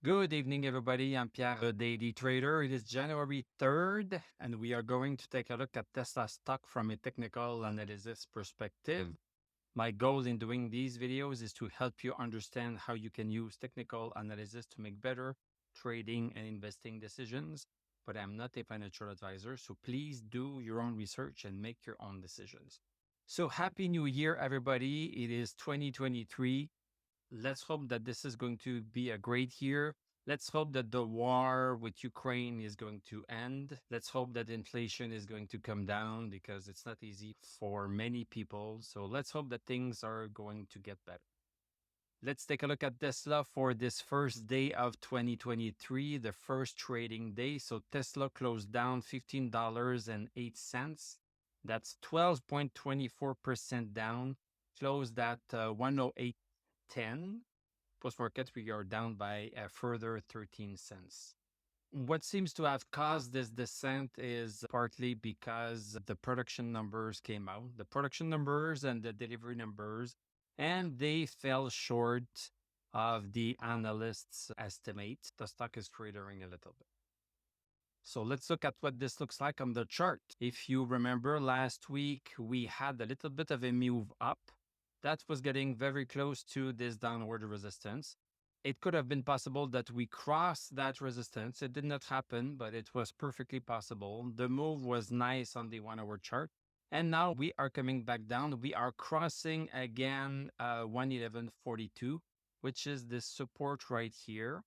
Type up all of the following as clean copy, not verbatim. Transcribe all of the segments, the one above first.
Good evening, everybody. I'm Pierre, the Daily Trader. It is January 3rd, and we are going to take a look at Tesla stock from a technical analysis perspective. My goal in doing these videos is to help you understand how you can use technical analysis to make better trading and investing decisions. But I'm not a financial advisor, so please do your own research and make your own decisions. So Happy New Year, everybody. It is 2023. Let's hope that this is going to be a great year. Let's hope that the war with Ukraine is going to end. Let's hope that inflation is going to come down because it's not easy for many people. So let's hope that things are going to get better. Let's take a look at Tesla for this first day of 2023, the first trading day. So Tesla closed down $15.08. That's 12.24% down, closed at 108.10. Post-market, we are down by a further 13 cents. What seems to have caused this descent is partly because the production numbers came out, the production numbers and the delivery numbers, and they fell short of the analysts' estimate. The stock is cratering a little bit. So let's look at what this looks like on the chart. If you remember last week, we had a little bit of a move up. That was getting very close to this downward resistance. It could have been possible that we crossed that resistance. It did not happen, but it was perfectly possible. The move was nice on the 1-hour chart. And now we are coming back down. We are crossing again 111.42, which is the support right here.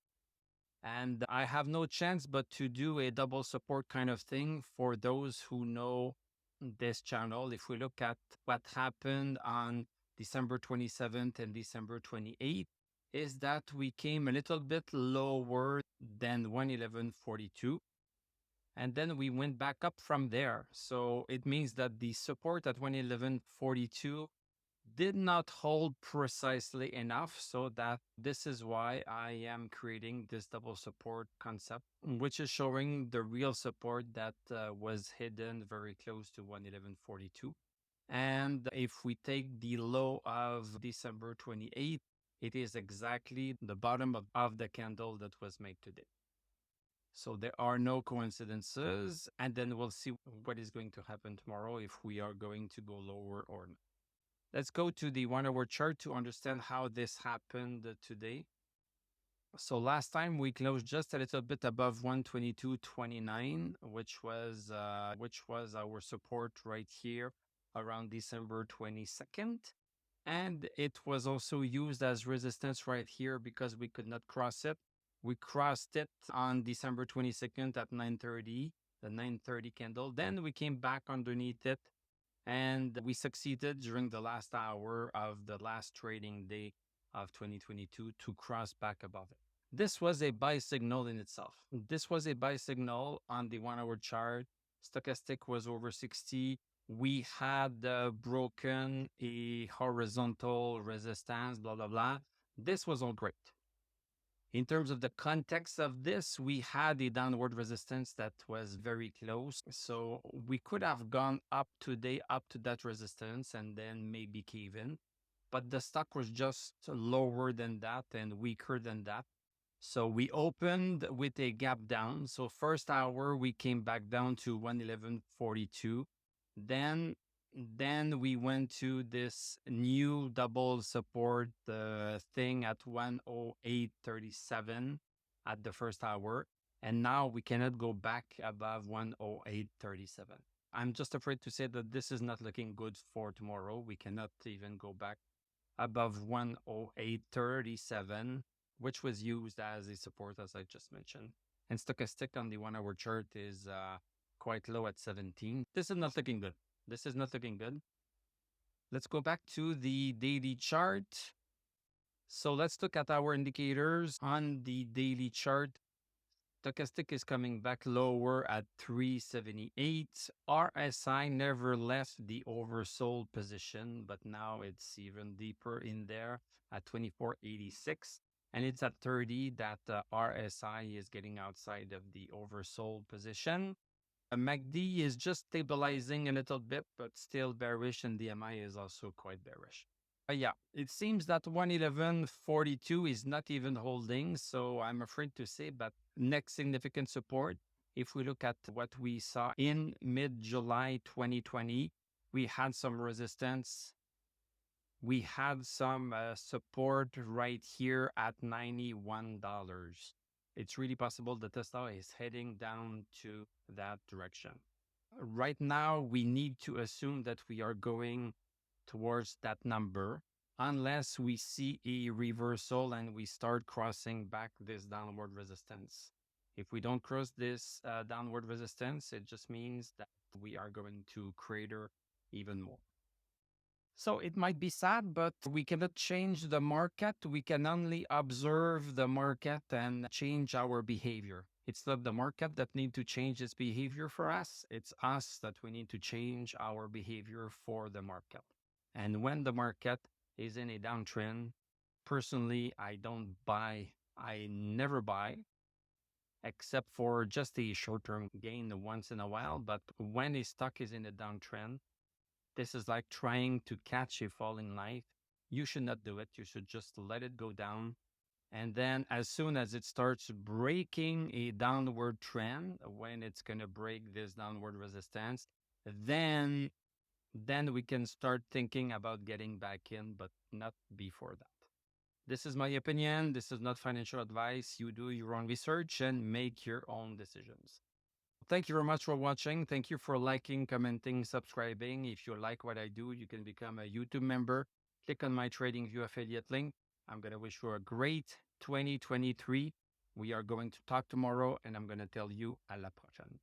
And I have no chance but to do a double support kind of thing for those who know this channel. If we look at what happened on December 27th and December 28th, is that we came a little bit lower than 111.42. And then we went back up from there. So it means that the support at 111.42 did not hold precisely enough, so that this is why I am creating this double support concept, which is showing the real support that was hidden very close to 111.42. And if we take the low of December 28th, it is exactly the bottom of the candle that was made today. So there are no coincidences, and then we'll see what is going to happen tomorrow if we are going to go lower or not. Let's go to the 1-hour chart to understand how this happened today. So last time we closed just a little bit above 122.29, which was our support right here around December 22nd. And it was also used as resistance right here because we could not cross it. We crossed it on December 22nd at 9:30, the 9:30 candle. Then we came back underneath it, and we succeeded during the last hour of the last trading day of 2022 to cross back above it. This was a buy signal in itself. This was a buy signal on the 1-hour chart. Stochastic was over 60. We had broken a horizontal resistance, blah, blah, blah. This was all great. In terms of the context of this, we had a downward resistance that was very close. So we could have gone up today, up to that resistance, and then maybe cave in. But the stock was just lower than that and weaker than that. So we opened with a gap down. So first hour, we came back down to 111.42. Then we went to this new double support thing at 108.37 at the first hour. And now we cannot go back above 108.37. I'm just afraid to say that this is not looking good for tomorrow. We cannot even go back above 108.37, which was used as a support, as I just mentioned. And stochastic on the 1-hour chart is quite low at 17. This is not looking good. This is not looking good. Let's go back to the daily chart. So let's look at our indicators on the daily chart. Stochastic is coming back lower at 378. RSI never left the oversold position, but now it's even deeper in there at 24.86. And it's at 30 that RSI is getting outside of the oversold position. MACD is just stabilizing a little bit, but still bearish, and the MI is also quite bearish. Yeah, it seems that 111.42 is not even holding. So I'm afraid to say, but next significant support, if we look at what we saw in mid-July 2020, we had some resistance. We had some support right here at $91. It's really possible that Tesla is heading down to that direction. Right now, we need to assume that we are going towards that number unless we see a reversal and we start crossing back this downward resistance. If we don't cross this downward resistance, it just means that we are going to crater even more. So it might be sad, but we cannot change the market. We can only observe the market and change our behavior. It's not the market that need to change its behavior for us. It's us that we need to change our behavior for the market. And when the market is in a downtrend, personally, I don't buy. I never buy except for just a short-term gain once in a while. But when a stock is in a downtrend, this is like trying to catch a falling knife. You should not do it. You should just let it go down. And then as soon as it starts breaking a downward trend, when it's going to break this downward resistance, then then we can start thinking about getting back in, but not before that. This is my opinion. This is not financial advice. You do your own research and make your own decisions. Thank you very much for watching. Thank you for liking, commenting, subscribing. If you like what I do, you can become a YouTube member. Click on my TradingView affiliate link. I'm going to wish you a great 2023. We are going to talk tomorrow, and I'm going to tell you à la prochaine.